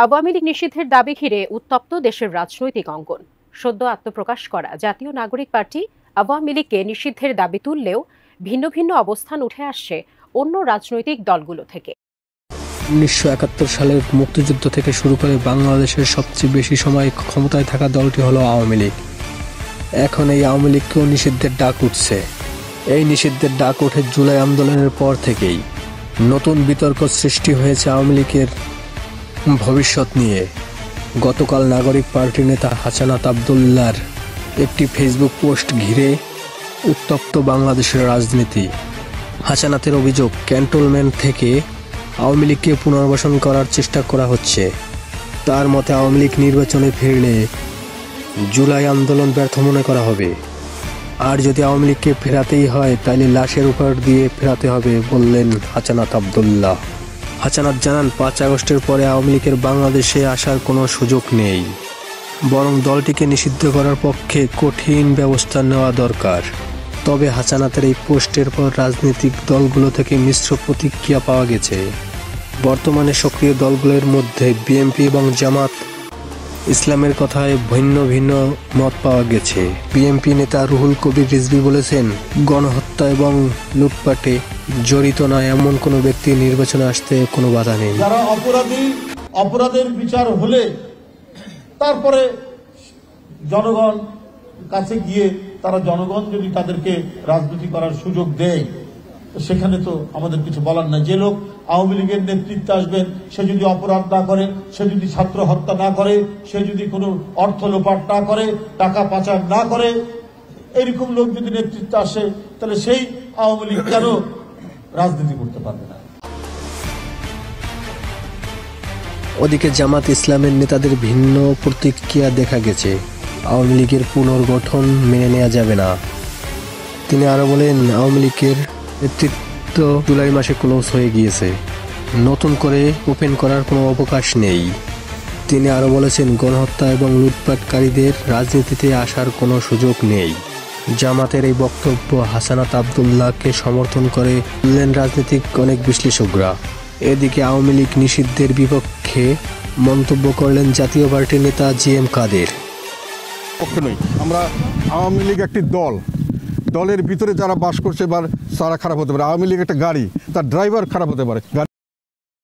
আওয়ামী লীগ নিষিদ্ধের দাবি ঘিরে উত্তপ্ত দেশের রাজনৈতিক অঙ্গন। সদ্য আত্মপ্রকাশ করা জাতীয় নাগরিক পার্টি আওয়ামী লীগকে নিষিদ্ধের দাবি তুললেও ভিন্ন ভিন্ন অবস্থান উঠে আসছে অন্য রাজনৈতিক দলগুলো থেকে। 1971 সালের মুক্তিযুদ্ধ থেকে শুরু করে বাংলাদেশের সবচেয়ে বেশি সময় ক্ষমতায় থাকা দলটি হলো আওয়ামী লীগ। এখন এই আওয়ামী লীগকেও নিষিদ্ধের ডাক উঠছে। এই নিষিদ্ধের ডাক ওঠে জুলাই আন্দোলনের পর থেকেই। নতুন বিতর্ক সৃষ্টি হয়েছে আওয়ামী লীগের ভবিষ্যৎ নিয়ে। গতকাল নাগরিক পার্টির নেতা হাসানাত আব্দুল্লাহর একটি ফেসবুক পোস্ট ঘিরে উত্তপ্ত বাংলাদেশের রাজনীতি। হাসানাতের অভিযোগ, ক্যান্টনমেন্ট থেকে আওয়ামী লীগকে পুনর্বাসন করার চেষ্টা করা হচ্ছে। তার মতে আওয়ামী লীগ নির্বাচনে ফিরলে জুলাই আন্দোলন ব্যর্থ মনে করা হবে। আর যদি আওয়ামী লীগকে ফেরাতেই হয় তাহলে লাশের উপর দিয়ে ফেরাতে হবে বললেন হাসানাত আব্দুল্লাহ। হাসানাত জানান, 5 আগস্টের পরে আওয়ামী লীগের বাংলাদেশে আসার কোনো সুযোগ নেই, বরং দলটিকে নিষিদ্ধ করার পক্ষে কঠিন ব্যবস্থা নেওয়া দরকার। তবে হাসানাতের এই পোস্টের পর রাজনৈতিক দলগুলো থেকে মিশ্র প্রতিক্রিয়া পাওয়া গেছে। বর্তমানে সক্রিয় দলগুলোর মধ্যে বিএনপি এবং জামাত ইসলামের কথায় ভিন্ন ভিন্ন মত পাওয়া গেছে। বিএনপি নেতা রুহুল কবির রিজভী বলেছেন, গণহত্যা এবং লুটপাটে জড়িত নয় এমন কোনো ব্যক্তি নির্বাচনে আসতে কোনো বাধা নেই। যারা অপরাধী, অপরাধের বিচার হলে তারপরে জনগণ কাছে গিয়ে তারা জনগণ যদি তাদেরকে রাজনীতি করার সুযোগ দেয়, সেখানে তো আমাদের কিছু বলার নাই। যে লোক আওয়ামী লীগের নেতৃত্বে আসবেন, সে যদি অপরাধ না করে, সে যদি ছাত্র হত্যা না করে, সে যদি কোনো অর্থ লোপাট না করে, টাকা পাচার না করে, এরকম লোক যদি নেতৃত্বে আসে, তাহলে সেই আওয়ামী লীগ কেন রাজনীতি করতে পারবে না? ওদিকে জামাত ইসলামের নেতাদের ভিন্ন প্রতিক্রিয়া দেখা গেছে। আওয়ামী লীগের পুনর্গঠন মেনে নেওয়া যাবে না। তিনি আরো বলেন, আওয়ামী লীগের নেতৃত্ব জুলাই মাসে ক্লোজ হয়ে গিয়েছে, নতুন করে ওপেন করার কোনো অবকাশ নেই। তিনি আরো বলেছেন, গণহত্যা এবং লুটপাটকারীদের রাজনীতিতে আসার কোনো সুযোগ নেই। জামাতের এই বক্তব্য হাসানাত আব্দুল্লাহকে সমর্থন করে বললেন রাজনৈতিক অনেক বিশ্লেষকরা। এদিকে আওয়ামী লীগ নিষিদ্ধের বিপক্ষে মন্তব্য করলেন জাতীয় পার্টির নেতা জিএম কাদের। আমরা আওয়ামী লীগ একটি দল, দলের ভিতরে যারা বাস করছে বা তারা খারাপ হতে পারে। আওয়ামী লীগ একটা গাড়ি, তার ড্রাইভার খারাপ হতে পারে।